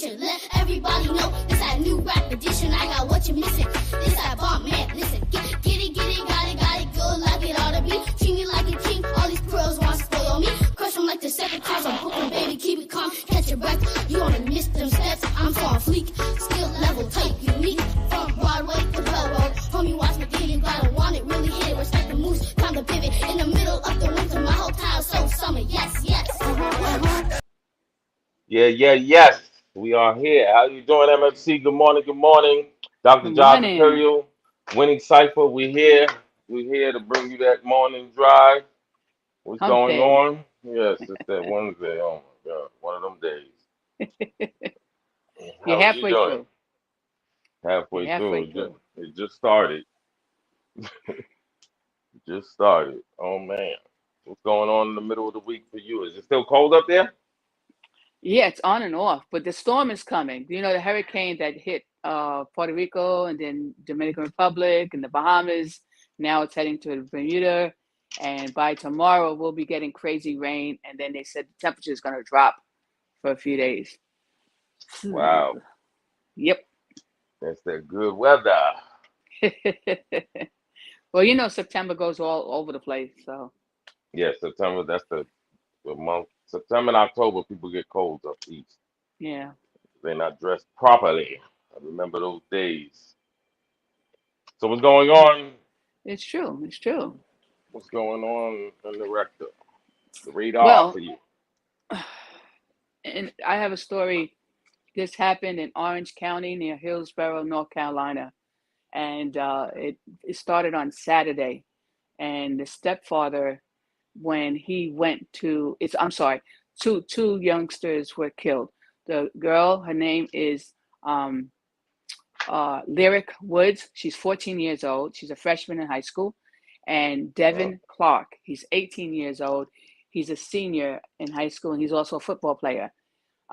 edition. Let everybody know this that new rap edition. I got what you're missing. This that bomb man. Listen, get it, got it, good like it ought to be. Treat me like a king. All these girls want to spoil me. Crush them like the secretaries on Brooklyn, baby. Keep it calm, catch your breath. You wanna miss them steps? I'm so on fleek. Skill level, tight, unique. From Broadway to Bell Road. Homie, watch me get it. You gotta want it, really hit it. Respect the moves, time to pivot. In the middle of the winter, my whole town so summer. Yes, yes. Yes. We are here. How you doing, MFC? Good morning, good morning. Dr. Good Job morning. Imperial, Winning Cipher. We're here. We're here to bring you that morning drive. What's Hump going day. on? Yes, it's that Wednesday. Oh my God, one of them days. You're How are you halfway doing? through. You're Halfway through. halfway It just, through. it just started. Just started. Oh man. What's going on in the middle of the week for you? Is it still cold up there? Yeah, it's on and off, but the storm is coming. You know, the hurricane that hit Puerto Rico and then Dominican Republic and the Bahamas. Now it's heading to Bermuda, and by tomorrow we'll be getting crazy rain. And then they said the temperature is going to drop for a few days. Wow. Yep. That's that good weather. Well, you know, September goes all over the place. So Yeah, September, that's the month. September and October, people get colds up east. yeah, They're not dressed properly. I remember those days. So what's going on? it's true. It's true. What's going on in the rector? The radar for Well, you. and I have a story. This happened in Orange County near Hillsborough, North Carolina, and it started on Saturday. And the stepfather, when he went to, it's I'm sorry, two youngsters were killed. The girl, her name is um, Lyric Woods. She's 14 years old. She's a freshman in high school. And Uh, Devin Clark, he's 18 years old. He's a senior in high school, and he's also a football player.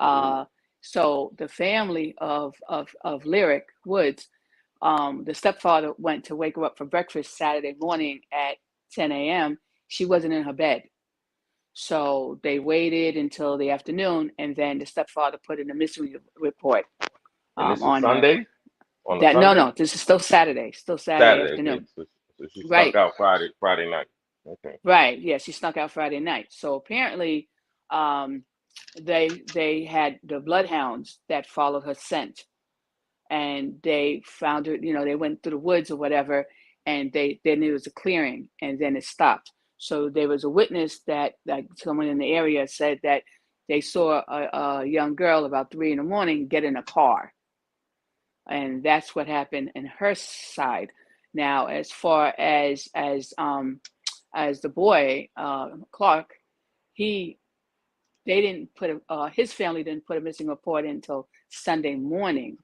ooh, Uh, so the family of Lyric Woods, the stepfather went to wake her up for breakfast Saturday morning at 10 a.m. She wasn't in her bed. So they waited until the afternoon, and then the stepfather put in a missing report and this is on her. Sunday? On a That no, Sunday? no, this is still Saturday Saturday. Okay. afternoon. So she snuck Right, out Friday night. Okay. right. Yeah, she snuck out Friday night. So apparently, um, they had the bloodhounds that followed her scent, and they found her. You know, they went through the woods or whatever, and they then there was a clearing, and then it stopped. So there was a witness that someone in the area said that they saw a young girl about 3 in the morning get in a car, and that's what happened in her side. Now, as far as the boy Clark, he they didn't put his family didn't put a missing report in until Sunday morning.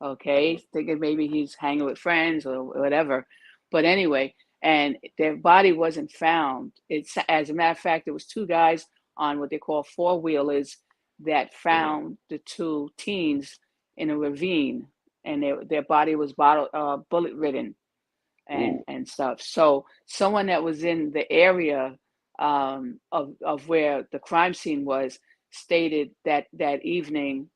Okay, thinking maybe he's hanging with friends or whatever, but anyway, and their body wasn't found. It's as a matter of fact, there was two guys on what they call four-wheelers that Mm-hmm. found the two teens in a ravine, and their body was bullet ridden Ooh. and stuff. So someone that was in the area of where the crime scene was stated that that evening,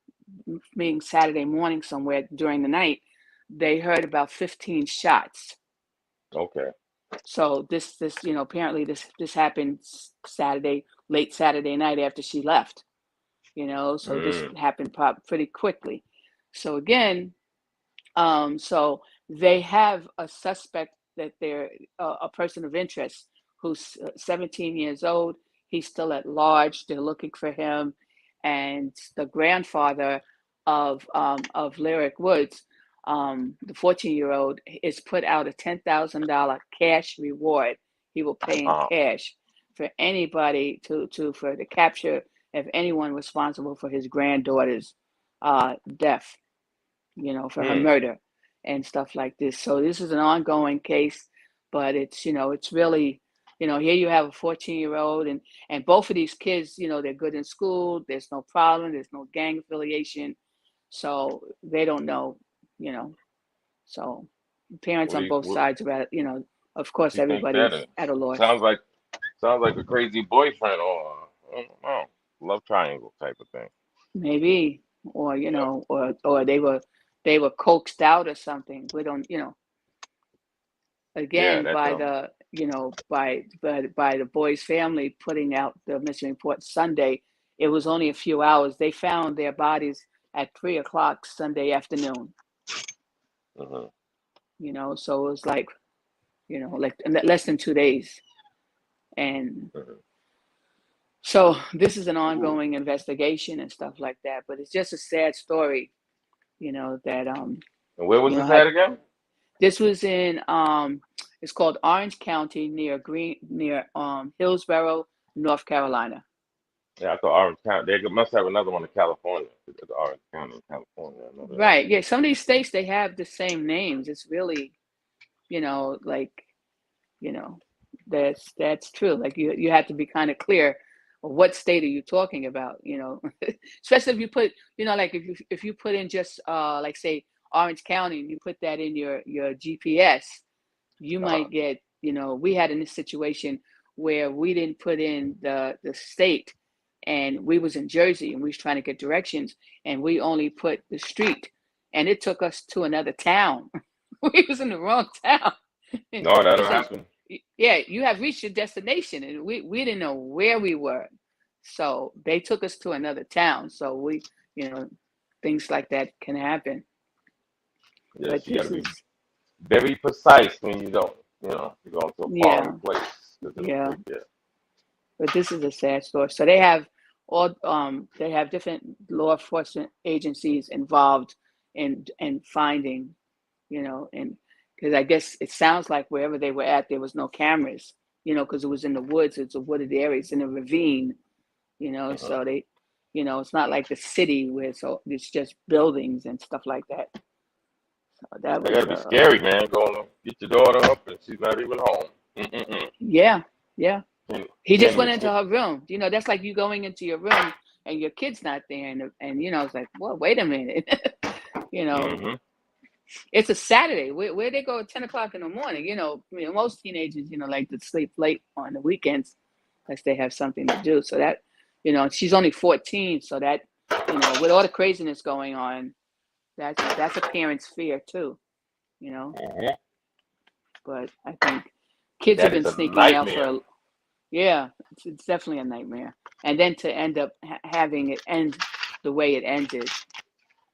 being Saturday morning somewhere during the night, they heard about 15 shots. Okay. So this apparently this happened Saturday, late Saturday night after she left. So this Mm. happened pretty quickly. So again, so they have a suspect that they're a person of interest who's 17 years old. He's still at large. They're looking for him, and the grandfather of Lyric Woods, the 14-year-old, is put out a $10,000 cash reward. He will pay in Uh, cash for anybody for the capture of anyone responsible for his granddaughter's death, for her mm. murder and stuff like this. So this is an ongoing case, but it's really, here you have a 14-year-old and both of these kids, they're good in school. There's no problem. There's no gang affiliation. So they don't know, you know, so parents What do on you both what, sides about it, of what course, you think that everybody's is? at a loss. Sounds like a crazy boyfriend or I don't know, love triangle type of thing. Maybe, or Yep. or they were coaxed out or something. We don't, Yeah, again that's by the by the boy's family putting out the missing report Sunday. It was only a few hours. They found their bodies at 3 o'clock Sunday afternoon. hmm So it was like like less than 2 days, and hmm so this is an Ooh. ongoing investigation and stuff like that. But it's just a sad story, that And where was this had at again? this was in it's called Orange County near Hillsborough, North Carolina. Yeah, I thought Orange County. They must have another one in California. It's Orange County in California. I know that. Right. Yeah. Some of these states they have the same names. It's really, like, you know, that's true. Like you have to be kind of clear of what state are you talking about, especially if you put, like if you put in just like say Orange County and you put that in your GPS, you Uh-huh. might get, we had in this situation where we didn't put in the state, and we was in Jersey and we was trying to get directions, and we only put the street, and it took us to another town. We was in the wrong town. And No, we that'll said, happen. yeah, you have reached your destination, and we didn't know where we were, so they took us to another town. So we, you know things like that can happen. Yes, But you got this to be is, very precise when you don't. You're going to a yeah, foreign place. 'Cause it'll yeah. freak you. But this is a sad story. So they have different law enforcement agencies involved in finding, and because I guess it sounds like wherever they were at, there was no cameras, because it was in the woods. It's a wooded area. It's in a ravine, Uh-huh. so it's not like the city where it's just buildings and stuff like that. So that That got was, to be scary, man. Going to get your daughter up and she's not even home. Mm-mm-mm. yeah, yeah. Can't, He just can't went even into sleep. her room. That's like you going into your room and your kid's not there, and it's like, well, wait a minute. you know, Mm-hmm. it's a Saturday. Where they go at 10 o'clock in the morning? Most teenagers, like to sleep late on the weekends, unless they have something to do. So that, she's only 14, so that, with all the craziness going on, that's a parent's fear too. You know, Mm-hmm. but I think kids have That been is a sneaking out nightmare. for. Yeah, it's definitely a nightmare. And then to end up having it end the way it ended.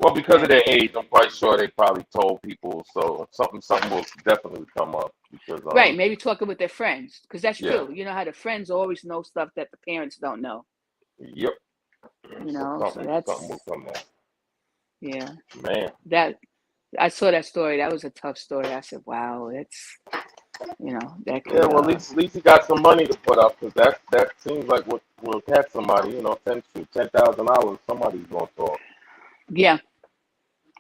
Well, because of That their age, I'm quite sure they probably told people. So something will definitely come up because Right, maybe talking with their friends, because that's yeah, true. You know how the friends always know stuff that the parents don't know. yep. So So something will that's, come up, yeah. man. That I saw that story. That was a tough story. I said, wow, that's, that Yeah, could well, at least he got some money to put up because that seems like what will catch somebody. 10,000 hours, somebody's gonna talk. yeah,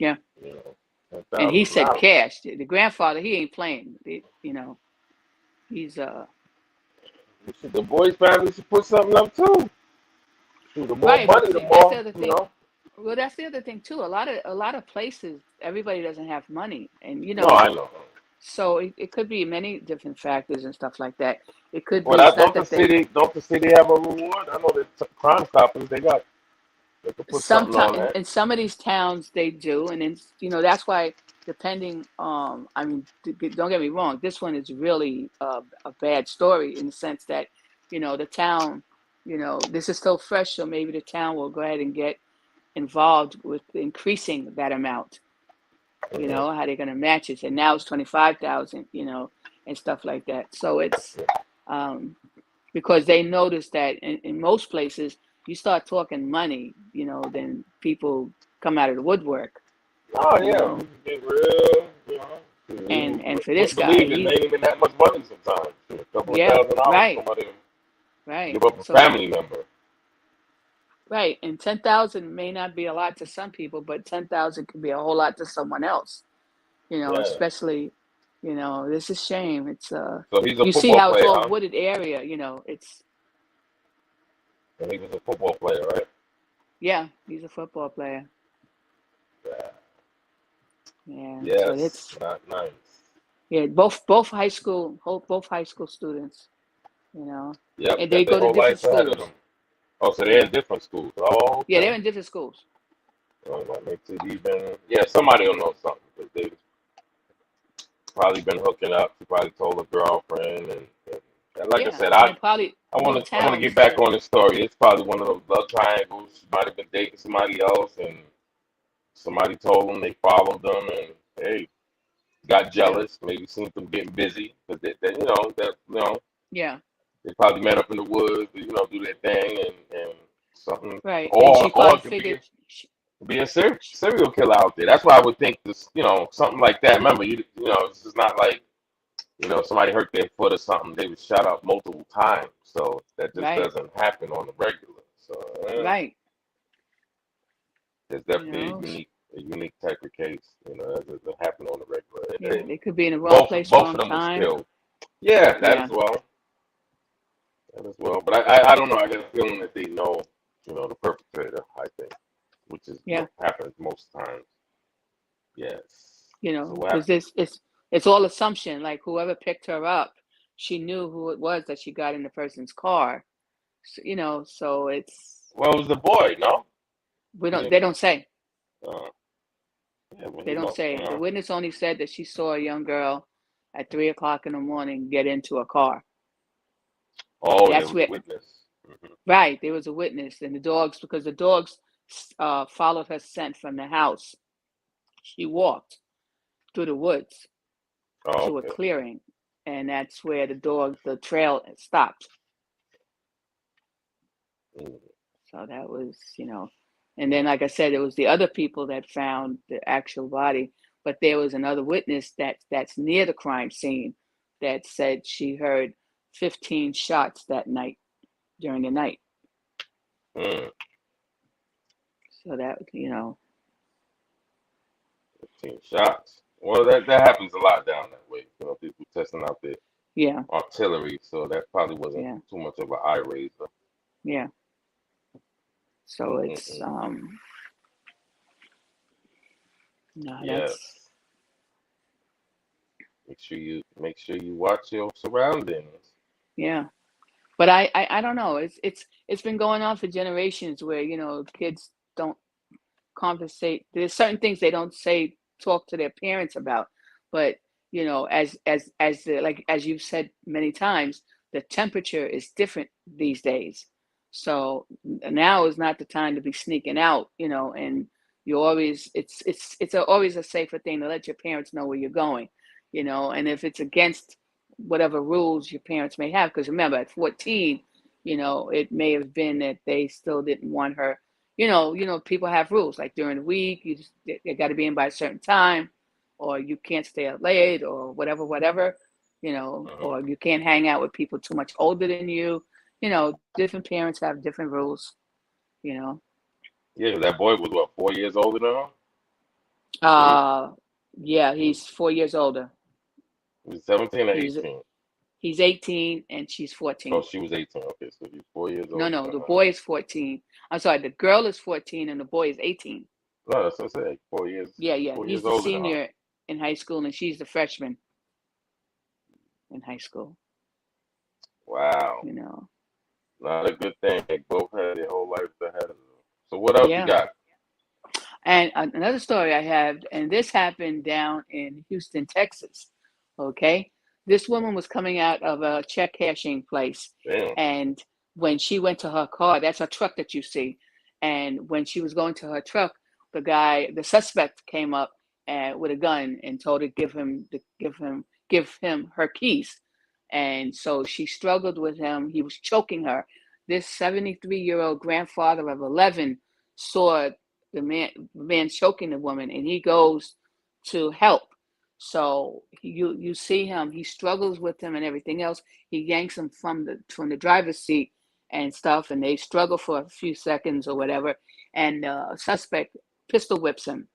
yeah. You know, ten And he thousand said dollars. cash. The grandfather, he ain't playing. He's The boys' family should put something up too. Shoot, the more right, but money, the see, that's the more other you thing. know. Well, that's the other thing too. A lot of places, everybody doesn't have money, and No, I know. so it could be many different factors and stuff like that. It could Well, be. It's not don't the that they city don't the city have a reward? I know that crime coppers they could put something sometimes on that. in some of these towns they do, and then that's why depending. I mean, don't get me wrong. This one is really a bad story in the sense that the town. This is still fresh, so maybe the town will go ahead and get involved with increasing that amount. hmm How they're going to match it, and now it's 25,000, and stuff like that. So it's um, because they notice that in most places you start talking money, then people come out of the woodwork, Oh you yeah, know. we can get real. And for this Wouldn't guy, believe it. Ain't even that much money sometimes. A couple of yeah, $1,000, right, somebody right. give up a So family member. right, and 10,000 may not be a lot to some people, but 10,000 could be a whole lot to someone else, Yeah. especially, this is shame. It's So he's a you see football how it's player, all huh? wooded area, it's And he was a football player, right? yeah, he's a football player. Yeah. Yeah, so Yes. it's Not nice. yeah, both high school students, you know, Yep. and they Got their go to whole different life ahead of them. schools. Oh, so they're in Yeah, different schools. Oh, yeah, okay. they're in different schools. What makes it even? Yeah, somebody will know something because they probably been hooking up. She probably told her girlfriend, and like I Yeah, said, and then I probably I little want to I want to get towns back too. on the story. It's probably one of those love triangles. She might have been dating somebody else, and somebody told them they followed them, and hey, got Yeah, jealous. Maybe seen them getting busy because that yeah, they probably met up in the woods, do their thing, and something, right. And she or probably it could figured, be a serial killer out there. That's why I would think this, something like that. Remember, this is not like somebody hurt their foot or something. They was shot up multiple times, so that just right, doesn't happen on the regular. So right. it's You definitely know, a unique type of case. That doesn't happen on the regular. yeah, And they could be in the wrong place, both of wrong them was time. killed. Yeah, that Yeah, as well. That as well. But I don't know. I get a feeling that they know, the perpetrator. I think, which is yeah. happens most times. Yes. You So know, what because happened? it's all assumption. Like whoever picked her up, she knew who it was that she got in the person's car. So, so it's Well, it was the boy. No. we don't. Yeah. They don't say. Uh, yeah. Well, They don't say. The witness only said that she saw a young girl at 3 o'clock in the morning get into a car. Oh, there That's was a where witness. Hmm. right. There was a witness, and the dogs because the dogs followed her scent from the house. She walked through the woods Oh, to a okay. clearing, and that's where the trail stopped. Mm. So that was, and then like I said, it was the other people that found the actual body, but there was another witness that's near the crime scene that said she heard 15 shots that night during the night. Mm. So that, 15 shots. Well, that happens a lot down that way. People testing out their yeah, artillery, so that probably wasn't yeah, too much of an eye raiser. yeah. So it's Mm-mm-mm. no, that's Yes. Make sure you watch your surroundings. yeah. But I don't know. It's been going on for generations where, kids don't conversate. There's certain things they don't say, talk to their parents about. But as you've said many times, the temperature is different these days. So now is not the time to be sneaking out. And you always always a safer thing to let your parents know where you're going. And if it's against whatever rules your parents may have, because remember at 14, it may have been that they still didn't want her people have rules like during the week, you got to be in by a certain time, or you can't stay up late, or whatever, Hmm. or you can't hang out with people too much older than you. Different parents have different rules. You know, Yeah, that boy was what, 4 years older than her? So uh, yeah, he was he's 4 years older. he was 17 or He's 18. he's 18 and she's Oh, 14. she was 18. Okay, so he's 4 years No, older no, than the her. boy is 14. I'm sorry, the girl is 14 and the boy is 18. No, that's what I said. 4 years, Yeah, yeah, four he's years the older than her. senior in high school and she's the freshman in high school. Wow, You know. not a good thing. They both had their whole life ahead of them. So what else you Yeah. got? And another story I have, and this happened down in Houston, Texas. Okay. This woman was coming out of a check cashing place. Damn. And when she went to her car, that's a truck that you see. And when she was going to her truck, the suspect came up with a gun and told her give him her keys. And so she struggled with him. He was choking her. This 73-year-old grandfather of 11 saw the man choking the woman, and he goes to help. So you see him, he struggles with him and everything else. He yanks him from the driver's seat and stuff, and they struggle for a few seconds or whatever. And the suspect pistol whips him,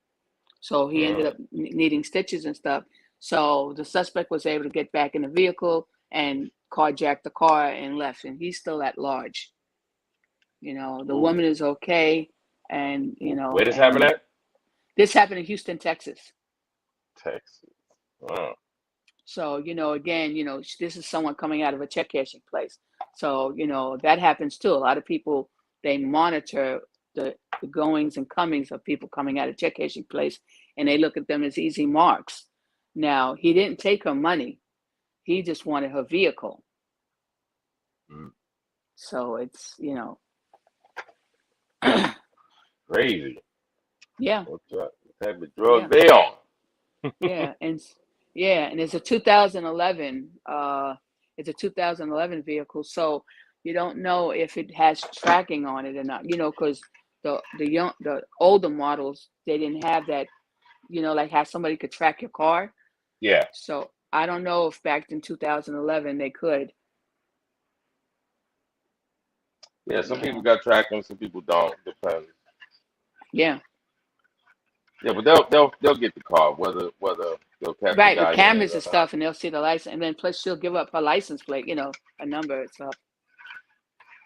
so he ended Mm. up needing stitches and stuff. So the suspect was able to get back in the vehicle and carjack the car and left, and he's still at large. The Ooh. woman is okay, and Where this happened at? this happened in Houston, Texas. Texas. Wow. So, again, this is someone coming out of a check cashing place. So, that happens too. A lot of people, they monitor the goings and comings of people coming out of check cashing place, and they look at them as easy marks. Now, he didn't take her money. He just wanted her vehicle. Mm. So it's, Crazy. yeah, What type of drug yeah, they on? yeah, and it's a 2011. It's a 2011 vehicle, so you don't know if it has tracking on it or not. Because the older models, they didn't have that. Like how somebody could track your car. Yeah. So I don't know if back in 2011 they could. Yeah, some Yeah, people got tracking, some people don't. Depends. yeah, Yeah, but they'll get the car whether they'll catch the right. With guy in it cameras or and not. stuff, and they'll see the license, and then plus she'll give up her license plate, a number and stuff.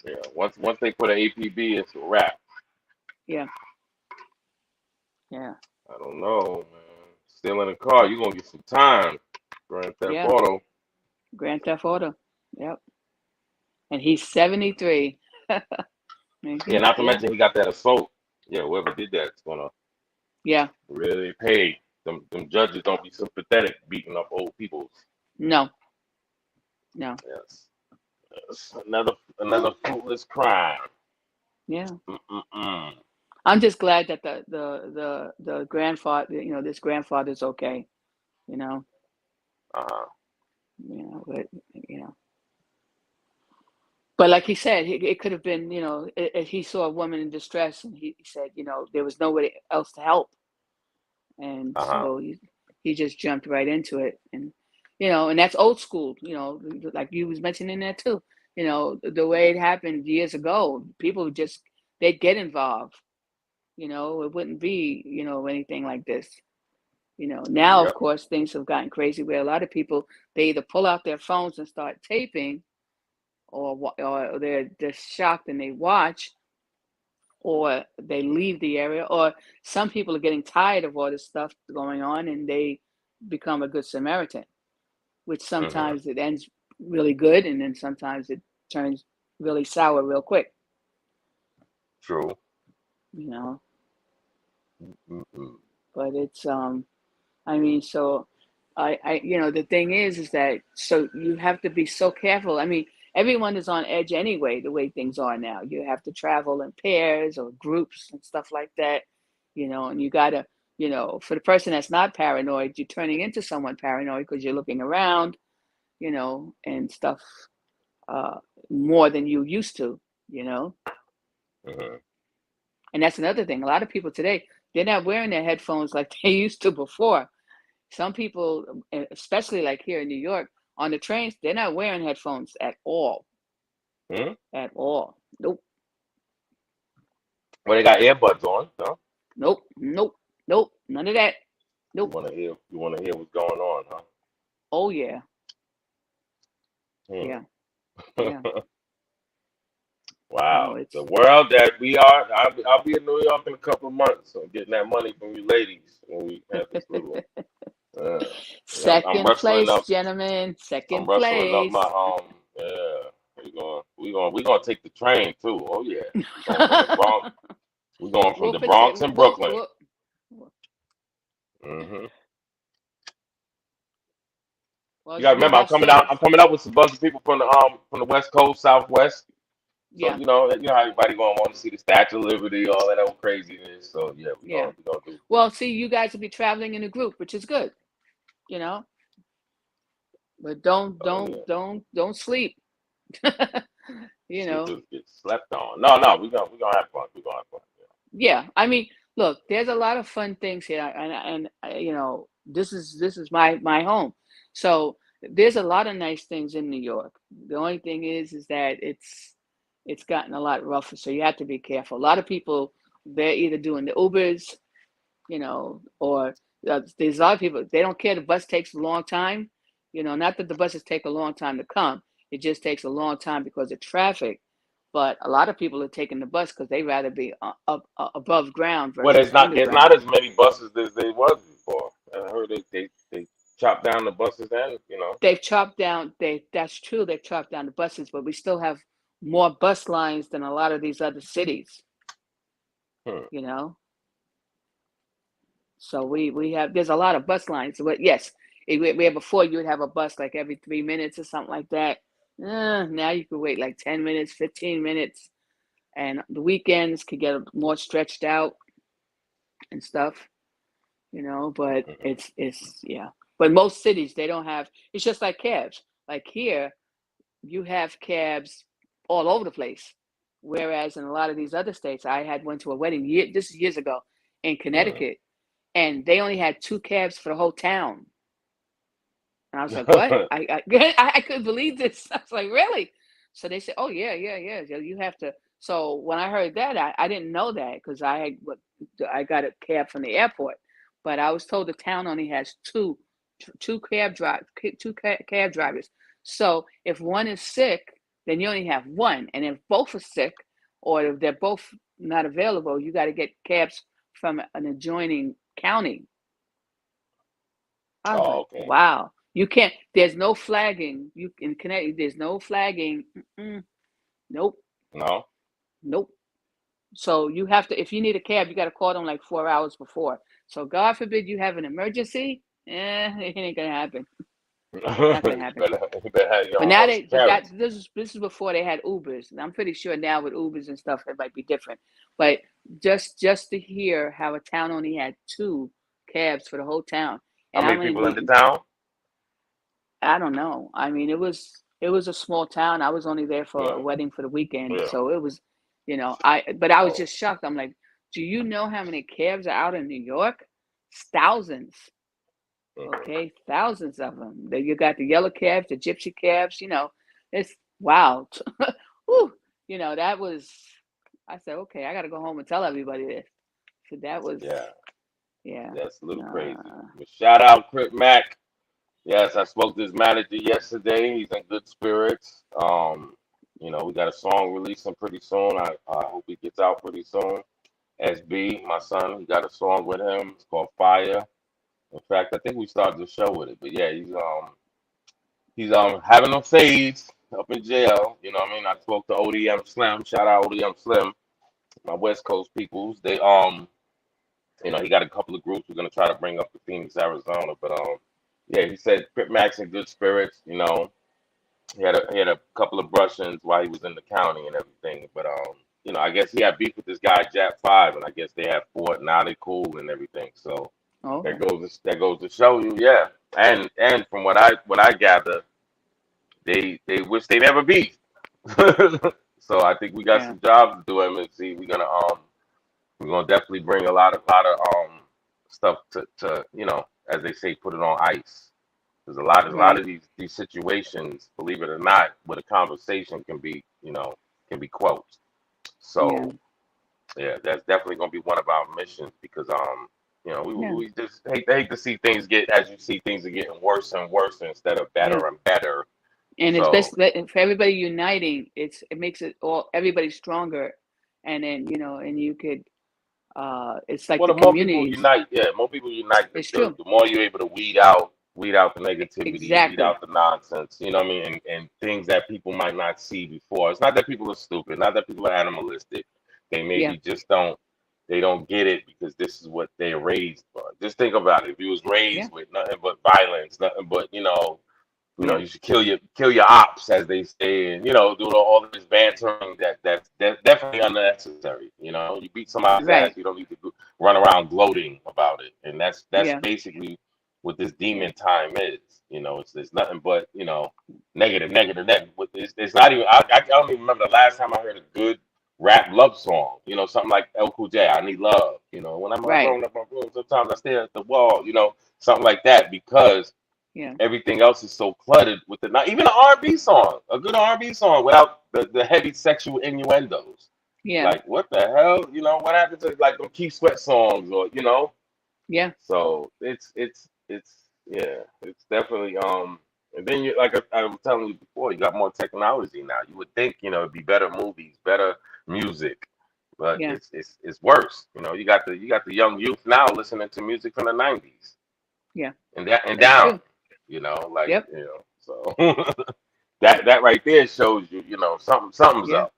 Yeah, once they put an APB, it's a wrap. Yeah, yeah, I don't know, man. Stealing a car, you gonna get some time. Grand Theft yeah. Auto. Grand Theft Auto. Yep. And he's 73. And Yeah, not to yeah, mention he got that assault. Yeah, whoever did that's gonna yeah. really pay. Them judges don't be sympathetic beating up old people. No, no. Yes. Yes. Another fruitless crime. Yeah. Mm-mm-mm. I'm just glad that the grandfather, this grandfather's okay. You know, Uh-huh. but but like he said, it could have been, he saw a woman in distress, and he said, there was nobody else to help, and Uh-huh. so he just jumped right into it, and that's old school, like you was mentioning that too. The way it happened years ago, people just they'd get involved. It wouldn't be, anything like this. Now of Yep. course things have gotten crazy where a lot of people, they either pull out their phones and start taping, or they're shocked and they watch, or they leave the area, or some people are getting tired of all this stuff going on and they become a good Samaritan, which Mm-hmm. sometimes it ends really good and then sometimes it turns really sour real quick, True. you know. Mm-mm. But it's I mean, so the thing is that so you have to be so careful. I mean, everyone is on edge anyway, the way things are now. You have to travel in pairs or groups and stuff like that, and you gotta, for the person that's not paranoid, you're turning into someone paranoid because you're looking around, and stuff, uh, more than you used to, you know. Mm-hmm. And that's another thing. A lot of people today, they're not wearing their headphones like they used to before. Some people, especially like here in New York, on the trains, they're not wearing headphones at all. Hmm. At all. Nope. Well, they got earbuds on, no? Nope. Nope. Nope. None of that. Nope. You wanna hear what's going on, huh? Oh yeah. Hmm. Yeah. Yeah. No, Wow, the it's world that we are. I'll be in New York in a couple of months. So getting that money from you ladies when we have this little. Uh, yeah, I'm second wrestling place, up. gentlemen. I'm Second wrestling up my place. Yeah, we gonna take the train too. Oh yeah, we going from the Bronx. We going from We'll the put you, Bronx and Brooklyn. we'll, Hmm. well, You gotta you'll remember, I'm have coming out. service. I'm coming up with a bunch of people from the West Coast, Southwest. So Yeah. you know how everybody gonna want to see the Statue of Liberty, all that old craziness. So yeah, Yeah. we gonna do. Well, see, you guys will be traveling in a group, which is good, you know. But don't Oh don't yeah. don't don't sleep. you Sleep know. is get slept on. No, we gonna have fun. We gonna have fun. Yeah. I mean, look, there's a lot of fun things here, and this is my home, so there's a lot of nice things in New York. The only thing is that it's gotten a lot rougher, so you have to be careful. A lot of people, they're either doing the Ubers, or there's a lot of people, they don't care the bus takes a long time. Not that the buses take a long time to come, it just takes a long time because of traffic. But a lot of people are taking the bus because they rather be up above ground Well, versus there's not underground. as many buses as there was before. I heard they chopped down the buses and They've chopped down, that's true, they've chopped down the buses, but we still have more bus lines than a lot of these other cities. Hmm. you know. So we have there's a lot of bus lines. But yes, where before you would have a bus like every 3 minutes or something like that. Now you can wait like 10 minutes, 15 minutes, and the weekends could get more stretched out and stuff, but Mhm. it's yeah. But most cities they don't have. It's just like cabs. Like here, you have cabs all over the place. Whereas in a lot of these other states, I had went to a wedding this is years ago in Mhm. Connecticut, and they only had two cabs for the whole town. And I was like, what? I couldn't believe this. I was like, really? So they said, oh yeah, yeah, yeah. You have to. So when I heard that, I didn't know that because I got a cab from the airport, but I was told the town only has two cab drivers. So if one is sick, then you only have one, and if both are sick, or if they're both not available, you got to get cabs from an adjoining county. I was Oh, like, okay. wow. You can't, there's no flagging. You can connect, there's no flagging. Mm-mm. Nope. No. Nope. So you have to, if you need a cab, you got to call them like 4 hours before. So God forbid you have an emergency. It ain't gonna happen. Not gonna happen. You better have your But own now horse they, to but carry. this is before they had Ubers, and I'm pretty sure now with Ubers and stuff it might be different. But just to hear how a town only had two cabs for the whole town, How and I many mean people in the town? I don't know. I mean, it was a small town. I was only there for a Yeah. wedding for the weekend, Yeah. so it was, but I was Oh. just shocked. I'm like, do you know how many cabs are out in New York? It's thousands. Mhm. Okay, thousands of them. You got the yellow cabs, the gypsy cabs. It's wow. Whew. That was. I said, okay, I got to go home and tell everybody this. So that was, Yeah. yeah. That's a little crazy. Uh, But shout out Crip Mac. Yes, I spoke to his manager yesterday. He's in good spirits. We got a song releasing pretty soon. I hope he gets out pretty soon. SB, my son, he got a song with him. It's called Fire. In fact, I think we started the show with it. But yeah, he's having a phase up in jail. You know what I mean? I spoke to ODM Slim. Shout out ODM Slim, my West Coast peoples. He got a couple of groups we're gonna try to bring up to Phoenix, Arizona. But yeah, he said Pit Max in good spirits. He had a couple of brush-ins while he was in the county and everything. But I guess he had beef with this guy Jap Five, and I guess they have fought. Now they cool and everything. So that okay. goes to show you, yeah. And from what I gather, they wish they never beat. So I think we got Yeah. some jobs to do, MNC. We're gonna definitely bring a lot of stuff to as they say, put it on ice. There's a lot Right. of these situations, believe it or not, where the conversation can be quotes. Yeah. So yeah, that's definitely gonna be one of our missions because we, Yeah. we just hate to see things get as you see things are getting worse and worse instead of Yeah. better and better. And it's So best for everybody uniting. It makes it all everybody stronger, and then and you could it's like well, the the more people communities. unite, yeah, more people unite, the, It's the, true. the more you're able to weed out the negativity, weed Exactly. out the nonsense. You know what I mean? And things that people might not see before. It's not that people are stupid, not that people are animalistic. They Yeah. maybe just don't get it because this is what they're raised for. Just think about it. If you was Yeah. raised with nothing but violence, nothing but Yeah. you should kill your ops, as they say, and do all this bantering that's definitely unnecessary. You beat somebody's ass, Right. you don't need to run around gloating about it, and that's Yeah. basically what this Yeah. demon time is. It's nothing but negative, negative, negative. It's not even. I don't even remember the last time I heard a good rap love song. Something like El Cool J, I Need Love. When I'm Right. alone up my room, sometimes I stare at the wall. Something like that because Yeah. everything else is so cluttered with the not even an R&B song, a good R&B song without the heavy sexual innuendos. Yeah. Like what the hell? What happened to like them Keith Sweat songs or. Yeah. So it's yeah, it's definitely and then you like I was telling you before, you got more technology now. You would think it'd be better movies, better music, but Yeah. it's worse. You got the young youth now listening to music from the '90s Yeah. and That's down. true. Like Yep. so that right there shows you something's Yeah. up.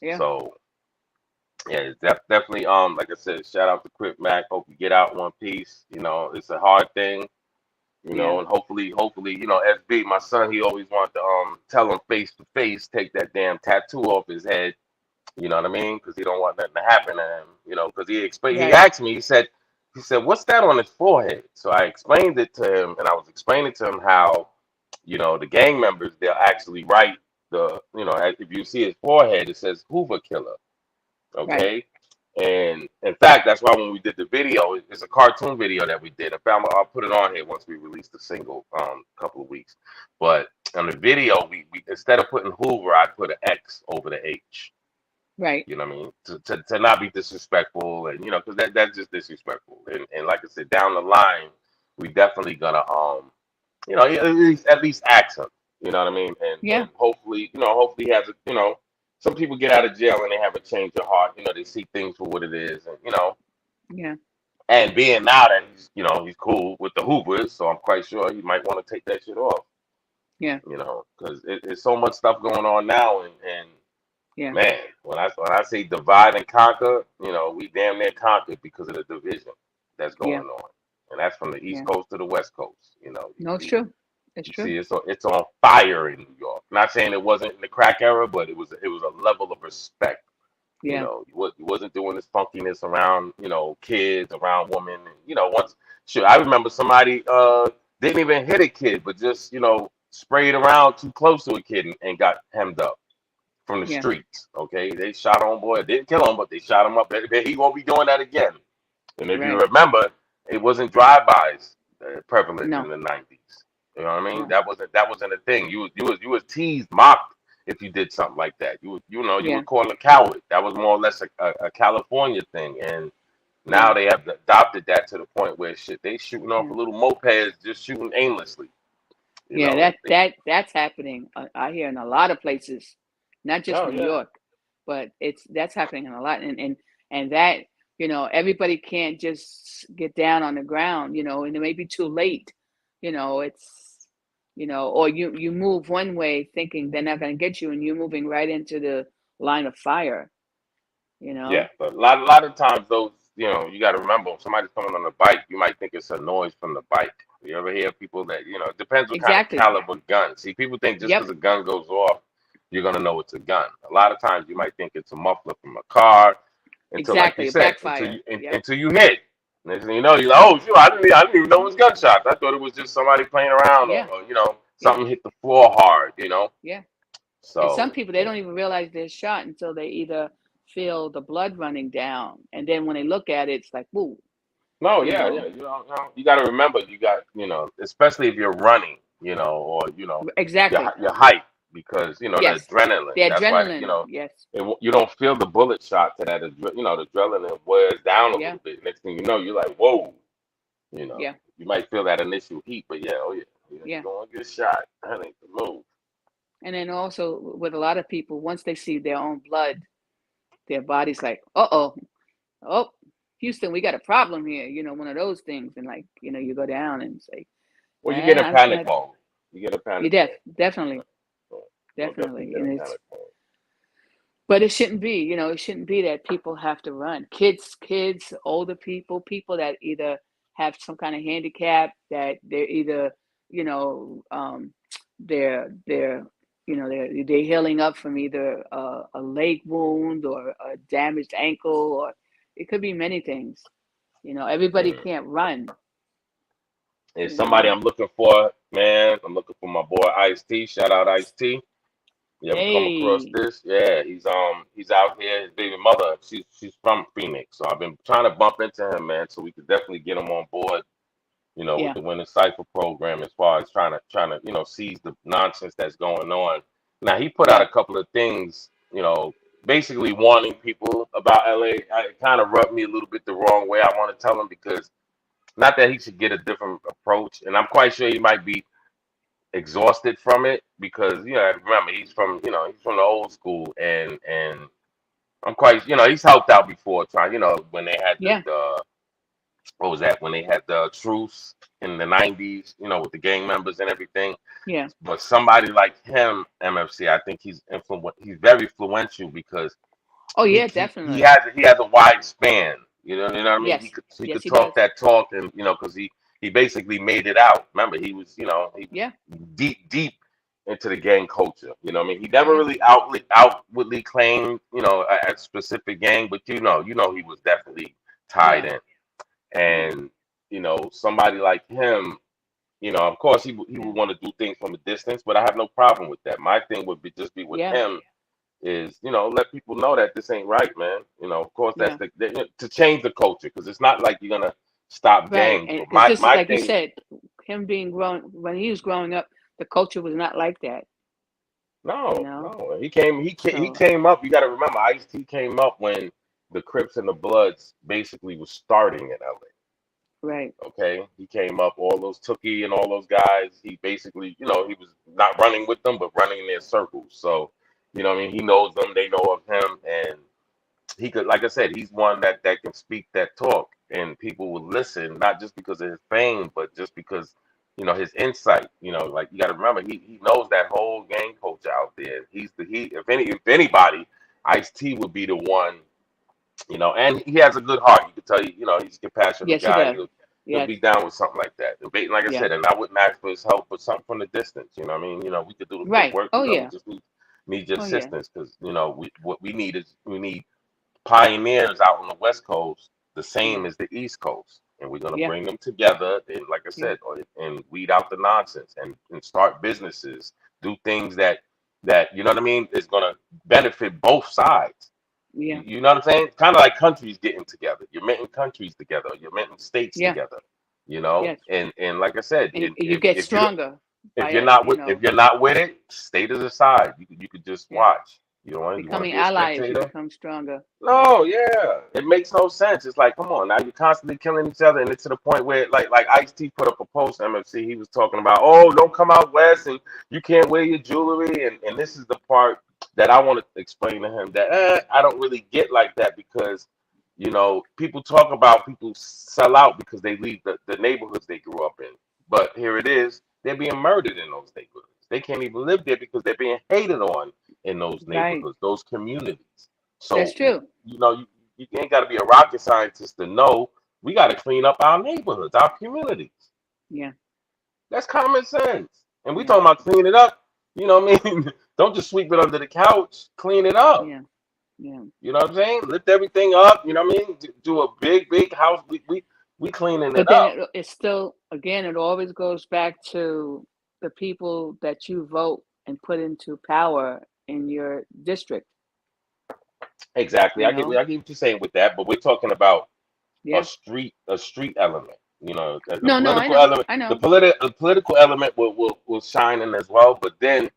Yeah. So Yeah, it's definitely like I said, shout out to Crip Mac. Hope you get out in one piece. You know, it's a hard thing. You Yeah. know, and hopefully, SB, my son, he always wanted to tell him face to face, take that damn tattoo off his head. You know what I mean? Because he don't want nothing to happen to him. You know, because he Right. asked me, he said, what's that on his forehead? So I explained it to him, and I was explaining to him how, the gang members, they'll actually write if you see his forehead, it says Hoover Killer. Right. Okay. And in fact, that's why when we did the video, it's a cartoon video that we did. I'll put it on here once we release the single, couple of weeks. But on the video, we instead of putting Hoover, I put an X over the H. Right. You know what I mean? To not be disrespectful, and because that's just disrespectful. And like I said, down the line, we definitely gonna at least ask him. You know what I mean? And Yeah. hopefully he has some people get out of jail and they have a change of heart. They see things for what it is, Yeah. and being now that he's cool with the Hoovers, so I'm quite sure he might want to take that shit off. Yeah. Because it's so much stuff going on now, and Yeah. man, when I say divide and conquer, we damn near conquered because of the division that's Yeah. going on, and that's from the East Yeah. Coast to the West Coast. No, it's true. It's You true. see, it's on fire in New York. Not saying it wasn't in the crack era, but it was a level of respect. Yeah. You wasn't doing this funkiness around kids, around women. And, once sure, I remember somebody didn't even hit a kid, but just sprayed around too close to a kid and got hemmed up from the Yeah. streets. Okay, they shot on boy, didn't kill him, but they shot him up. He won't be doing that again. And if you Right. remember, it wasn't drive-bys prevalent in No. the 90s. You know what I mean? No. That wasn't a thing. You was teased, mocked if you did something like that. You were Yeah. called a coward. That was more or less a California thing. And Yeah. now they have adopted that to the point where shit, they shooting off Yeah. little mopeds, just shooting aimlessly. You Yeah. know? That's happening. I hear in a lot of places, not just Oh New yeah. York, but that's happening in a lot. And that everybody can't just get down on the ground. And it may be too late. It's or you move one way thinking they're not going to get you, and you're moving right into the line of fire. You Yeah, know. but a lot of times those, you got to remember, if somebody's coming on a bike, you might think it's a noise from the bike. You ever hear people that, it depends what kind of Exactly. caliber gun. See, people think just Yep. because a gun goes off, you're going to know it's a gun. A lot of times you might think it's a muffler from a car until, like you Exactly. A said, until backfire. you, Yep. until you hit. Next thing you know, you're like, oh, shoot, I didn't even know it was gunshots. I thought it was just somebody playing around Yeah. or Yeah. something hit the floor hard. Yeah. And some So, people, they don't even realize they're shot until they either feel the blood running down, and then when they look at it, it's like, woo, no, you yeah, yeah. know. You got to remember, especially if you're running, or your Exactly. your height, because the Yes. adrenaline. The That's why adrenaline. Yes. you don't feel the bullet shot to that. The adrenaline wears down a Yeah. little bit. Next thing you know, you're like, whoa. Yeah. You might feel that initial heat, but yeah, oh yeah, you're Yeah. going to get shot. That ain't the move. And then also with a lot of people, once they see their own blood, their body's like, oh, Houston, we got a problem here. One of those things, and like, you go down and say, Well, you get a panic I, mode. You get a you panic mode. definitely, You'll definitely definitely, get a and panic mode. but it shouldn't be. It shouldn't be that people have to run. Kids, older people that either have some kind of handicap, that they're either, you know, um, they're they're healing up from either a leg wound or a damaged ankle, or it could be many things. Everybody Mm. can't run. It's You somebody know, I'm looking for, man. I'm looking for my boy Ice T. Shout out Ice T. You ever come across hey, this? Yeah, he's out here. His baby mother, she's from Phoenix, so I've been trying to bump into him, man. So we could definitely get him on board, with yeah, the Winter Cipher program, as far as trying to seize the nonsense that's going on. Now he put out right, a couple of things, basically warning people about LA. It kind of rubbed me a little bit the wrong way. I want to tell him because not that he should get a different approach, and I'm quite sure he might be exhausted from it because remember he's from the old school, and I'm quite he's helped out before trying when they had yeah, the what was that when they had the truce in the 90s with the gang members and everything. yeah, But somebody like him, MFC, I think he's very influential because Oh yeah, He definitely. has a wide span. You know what I mean. Yes. He Yes, could he does. talk that talk, and because he basically made it out. Remember, he was Yeah. deep into the gang culture. You know what I mean. He never Yeah. really outwardly claimed a specific gang, but he was definitely tied Yeah. in. Yeah. And somebody like him, of course he Yeah. would want to do things from a distance, but I have no problem with that. My thing would be just be with Yeah. him is let people know that this ain't right, man. Of course that's Yeah. to change the culture, because it's not like you're gonna stop Right. gangs. And But because my just my like you thing, said, him being grown when he was growing up, the culture was not like that. You no, know. no, he So came up. You got to remember, Ice T came up when the Crips and the Bloods basically was starting in right. LA. Okay, he came up, all those Tookie and all those guys. He basically, he was not running with them, but running in their circles. So, what I mean, he knows them, they know of him, and he could, like I said, he's one that can speak that talk, and people will listen, not just because of his fame, but just because his insight. Like, you got to remember, he knows that whole gang culture out there. He's the he if anybody, Ice T would be the one. And he has a good heart. You can tell he's a compassionate Yes, he guy. does. He'll Yes. be down with something like that. Like I Yeah. said, and I wouldn't ask for his help, but something from the distance. You know what I mean? We could do the good Right. work. Oh We yeah. just need your Oh yeah. assistance, because what we need pioneers out on the West Coast, the Yeah. same as the East Coast, and we're gonna Yeah. bring them together. And like I Yeah. said, and weed out the nonsense, and start businesses, do things that you know what I mean is gonna benefit both sides. Yeah. You know what I'm saying? Kind of like countries getting together. You're meeting countries together. You're meeting states Yeah. together. Yes. And like I said, And you get stronger if by you're not you if know you're not with it, stay to the side. You could just yeah watch. You want to becoming be a allies. You spectator? become stronger. No, yeah, it makes no sense. It's like, come on, now you're constantly killing each other, and it's to the point where, like Ice T put up a post on MFC. He was talking about, oh, don't come out west, and you can't wear your jewelry, and this is the part that I want to explain to him that I don't really get like that, because people talk about people sell out because they leave the neighborhoods they grew up in, but here it is, they're being murdered in those neighborhoods. They can't even live there because they're being hated on in those Right. neighborhoods, those communities. That's So, true. you ain't got to be a rocket scientist to know we got to clean up our neighborhoods, our communities. Yeah. That's common sense. And we Yeah. talking about clean it up. You know what I mean? Don't just sweep it under the couch. Clean it up. Yeah. Yeah. You know what I'm saying? Lift everything up. You know what I mean? Do a big house. We cleaning But it then up. it's still again. It always goes back to the people that you vote and put into power in your district. Exactly. You know. I get what you're saying with that, but we're talking about Yeah. a street element. The No. No. I political know. element, I know. the political element will shine in as well. But then